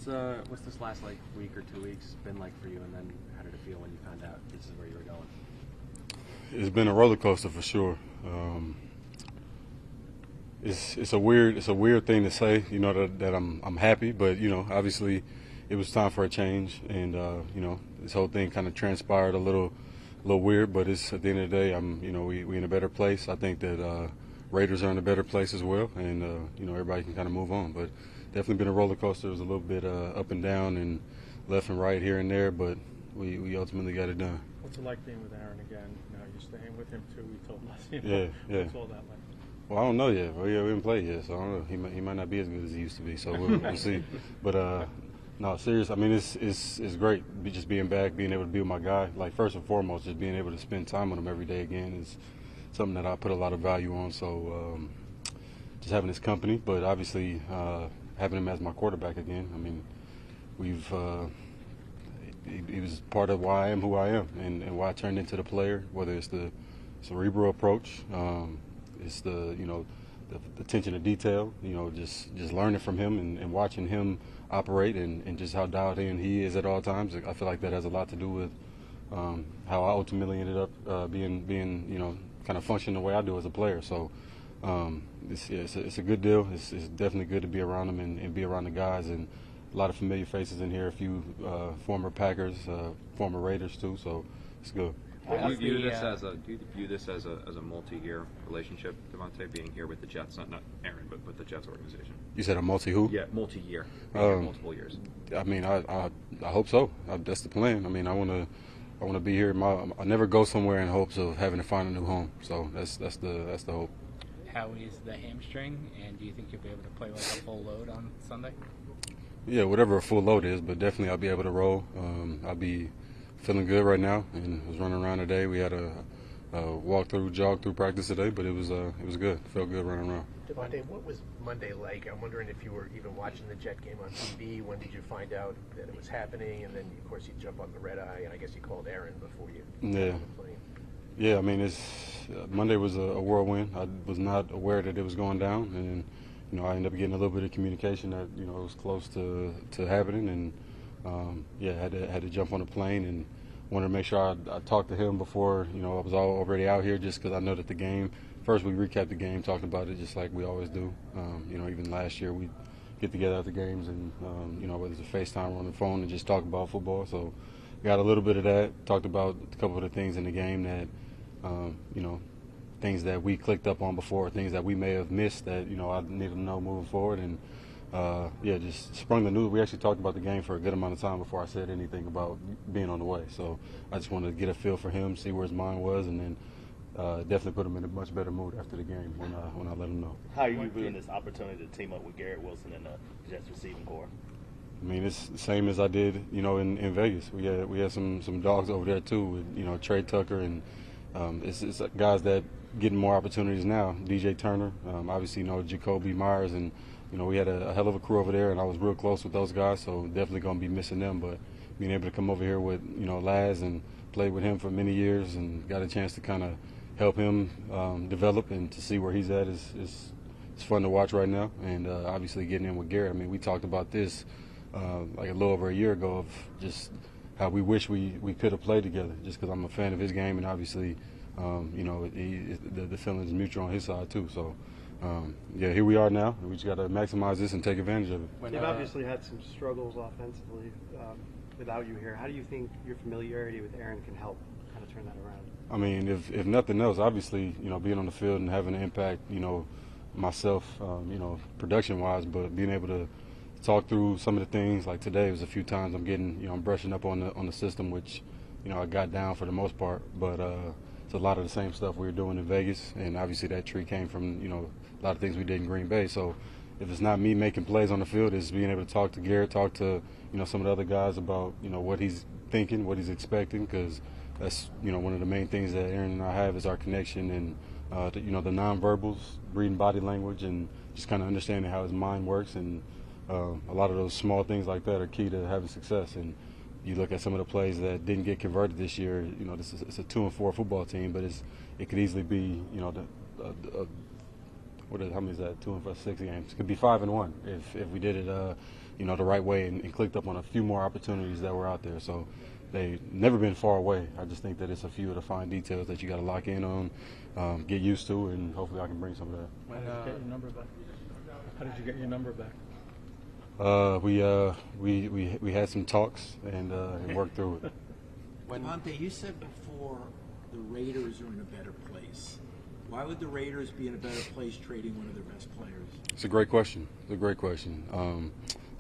what's this last week or 2 weeks been like for you? And then how did it feel when you found out this is where you were going? It's been a roller coaster for sure. It's a weird thing to say, that I'm happy, but obviously it was time for a change, and this whole thing kind of transpired a little weird, but it's at the end of the day, we in a better place. I think that Raiders are in a better place as well, and everybody can kind of move on. But definitely been a roller coaster. It was a little bit up and down and left and right here and there, but we ultimately got it done. What's it like being with Aaron again? You're staying with him too. We told us. Yeah. What's all that like? Well, I don't know yet. We haven't played yet, so I don't know. He might not be as good as he used to be, so we'll see. But no, serious. I mean, it's great just being back, being able to be with my guy. Like, first and foremost, just being able to spend time with him every day again is something that I put a lot of value on. So just having his company, but obviously having him as my quarterback again. I mean, he was part of why I am who I am and why I turned into the player, whether it's the cerebral approach, it's the attention to detail, just learning from him and watching him operate and just how dialed in he is at all times. I feel like that has a lot to do with how I ultimately ended up being kind of functioning the way I do as a player. So it's a good deal. It's definitely good to be around him and be around the guys, and a lot of familiar faces in here, a few former Packers, former Raiders too, so it's good. Do you view this as a multi-year relationship, Davante, being here with the Jets, not Aaron, but with the Jets organization? You said a multi-who? Yeah, multi-year, multiple years. I mean, I hope so. That's the plan. I mean, I want to be here. I never go somewhere in hopes of having to find a new home. So that's the hope. How is the hamstring, and do you think you'll be able to play like a full load on Sunday? Yeah, whatever a full load is, but definitely I'll be able to roll. I'll be feeling good right now, and was running around today. We had a jog through practice today, but it was good. Felt good running around. Davante, what was Monday like? I'm wondering if you were even watching the Jet game on TV. When did you find out that it was happening? And then, of course, you jump on the red eye, and I guess you called Aaron before you got on the plane. Yeah, I mean, Monday was a whirlwind. I was not aware that it was going down, and I ended up getting a little bit of communication that it was close to happening, and had to jump on a plane and wanted to make sure I talked to him before I was already out here, just because I know that the game. First, we recapped the game, talked about it just like we always do. Even last year we get together after games and whether it's a FaceTime or on the phone and just talk about football. So got a little bit of that. Talked about a couple of the things in the game that things that we clicked up on before, things that we may have missed that I need to know moving forward, and just sprung the news. We actually talked about the game for a good amount of time before I said anything about being on the way. So I just wanted to get a feel for him, see where his mind was, and then definitely put him in a much better mood after the game when I let him know. How are you viewing this opportunity to team up with Garrett Wilson and the Jets receiving core? I mean, it's the same as I did, in Vegas. We had some dogs over there too, with Trey Tucker, and it's guys that getting more opportunities now. DJ Turner, obviously Jacoby Myers, and we had a hell of a crew over there, and I was real close with those guys, so definitely going to be missing them. But being able to come over here with Laz and play with him for many years and got a chance to kind of help him develop and to see where he's at is fun to watch right now. And obviously getting in with Garrett. I mean, we talked about this like a little over a year ago of just how we wish we could have played together, just because I'm a fan of his game, and obviously the feeling is mutual on his side too. So here we are now, and we just got to maximize this and take advantage of it. They've obviously had some struggles offensively without you here. How do you think your familiarity with Aaron can help kind of turn that around? I mean, if nothing else, obviously, being on the field and having an impact, myself, production-wise, but being able to talk through some of the things. Like today, was a few times I'm brushing up on the system, which, I got down for the most part, but it's a lot of the same stuff we were doing in Vegas, and obviously that tree came from, a lot of things we did in Green Bay. So if it's not me making plays on the field, it's being able to talk to Garrett, talk to, some of the other guys about, what he's thinking, what he's expecting, because that's, one of the main things that Aaron and I have is our connection and, the nonverbals, reading body language, and just kind of understanding how his mind works. And a lot of those small things like that are key to having success. And you look at some of the plays that didn't get converted this year, it's a 2-4 football team, but it could easily be, how many is that? 2 and 6 games. It could be 5-1 if we did it the right way and clicked up on a few more opportunities that were out there. So they've never been far away. I just think that it's a few of the fine details that you got to lock in on, get used to, and hopefully I can bring some of that. How did you get your number back? How did you get your number back? We had some talks and worked through it. Davante, you said before the Raiders are in a better place. Why would the Raiders be in a better place trading one of their best players? It's a great question.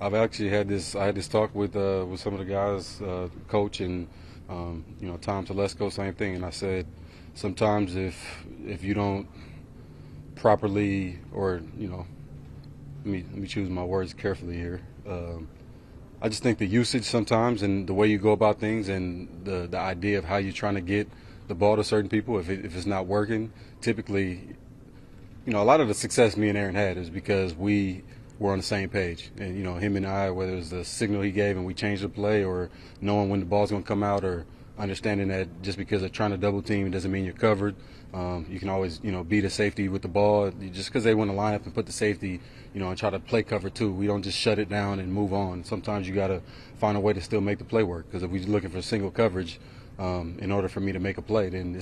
I've actually had this talk with some of the guys, coach and Tom Telesco, same thing. And I said, sometimes if you don't properly, or let me choose my words carefully here. I just think the usage sometimes and the way you go about things and the idea of how you're trying to get the ball to certain people, if it's not working, typically, a lot of the success me and Aaron had is because we were on the same page. And, him and I, whether it was the signal he gave and we changed the play, or knowing when the ball's going to come out, or understanding that just because they're trying to double team, it doesn't mean you're covered. You can always, beat a safety with the ball. Just because they want to line up and put the safety, and try to play cover too. We don't just shut it down and move on. Sometimes you got to find a way to still make the play work. Because if we're looking for single coverage, in order for me to make a play, then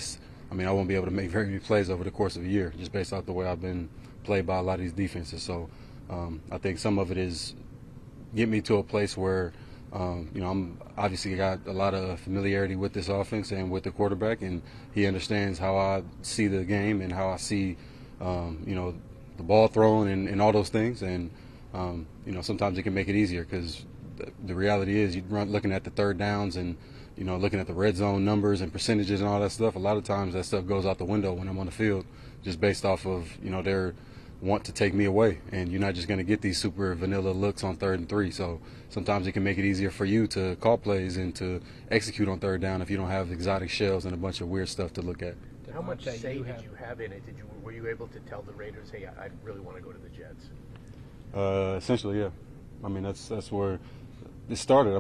I won't be able to make very many plays over the course of a year, just based off the way I've been played by a lot of these defenses. So I think some of it is get me to a place where, I'm obviously got a lot of familiarity with this offense and with the quarterback, and he understands how I see the game and how I see, the ball thrown and all those things. And, sometimes it can make it easier because the reality is you're looking at the third downs and, looking at the red zone numbers and percentages and all that stuff. A lot of times that stuff goes out the window when I'm on the field, just based off of, their want to take me away. And you're not just going to get these super vanilla looks on 3rd and 3. So sometimes it can make it easier for you to call plays and to execute on 3rd down if you don't have exotic shells and a bunch of weird stuff to look at. How much say did you have in it? Were you able to tell the Raiders, hey, I really want to go to the Jets? Essentially, yeah. That's where it started.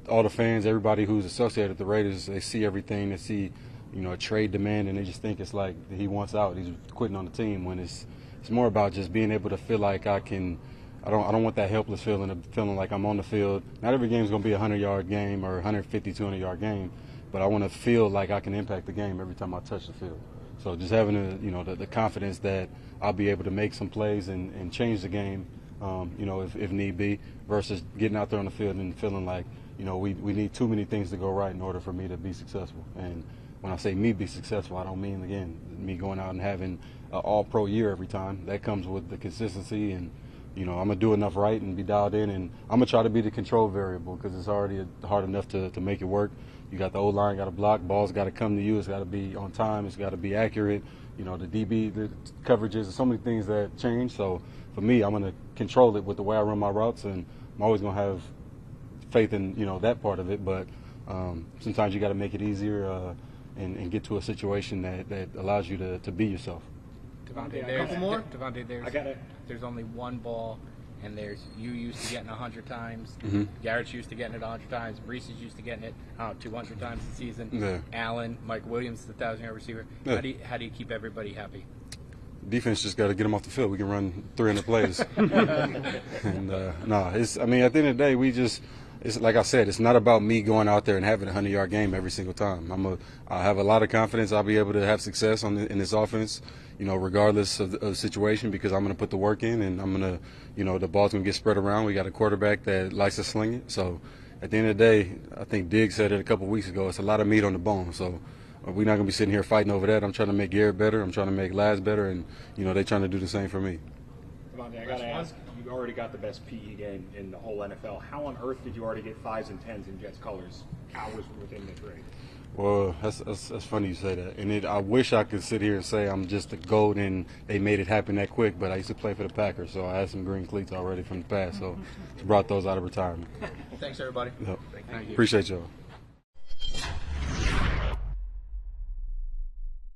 All the fans, everybody who's associated with the Raiders, they see everything. They see, a trade demand, and they just think it's like he wants out. He's quitting on the team. When it's more about just being able to feel like I don't want that helpless feeling of feeling like I'm on the field. Not every game is going to be a 100-yard game or a 150, 200-yard game, but I want to feel like I can impact the game every time I touch the field. So just having the confidence that I'll be able to make some plays and change the game, if need be, versus getting out there on the field and feeling like, we need too many things to go right in order for me to be successful. And when I say me be successful, I don't mean, again, me going out and having an all-pro year every time. That comes with the consistency, and, I'm going to do enough right and be dialed in, and I'm going to try to be the control variable because it's already hard enough to make it work. You got the O-line got to block, ball's got to come to you, it's got to be on time, it's got to be accurate. The DB, the coverages, there's so many things that change. So for me, I'm going to control it with the way I run my routes, and I'm always going to have faith in, that part of it. But sometimes you got to make it easier and get to a situation that allows you to be yourself. Davante, A couple more? Davante, there's only one ball, and you used to getting 100 times. Mm-hmm. Garrett's used to getting it 100 times. Brees is used to getting it 200 times a season. Yeah. Allen, Mike Williams, the 1,000-yard receiver. Yeah. How do you keep everybody happy? Defense just got to get them off the field. We can run 300 plays. And it's. At the end of the day, it's like I said, it's not about me going out there and having a 100-yard game every single time. I have a lot of confidence I'll be able to have success in this offense, regardless of the situation, because I'm going to put the work in, and I'm going to, the ball's going to get spread around. We got a quarterback that likes to sling it. So at the end of the day, I think Diggs said it a couple weeks ago, it's a lot of meat on the bone. So we're not going to be sitting here fighting over that. I'm trying to make Garrett better. I'm trying to make Laz better, and, they're trying to do the same for me. Davante, I got to ask, you already got the best PE game in the whole NFL. How on earth did you already get 5s and 10s in Jets colors hours within the trade? Well, that's funny you say that. And I wish I could sit here and say I'm just a GOAT and they made it happen that quick, but I used to play for the Packers, so I had some green cleats already from the past, so brought those out of retirement. Thanks, everybody. Yep. Thank you. Appreciate y'all.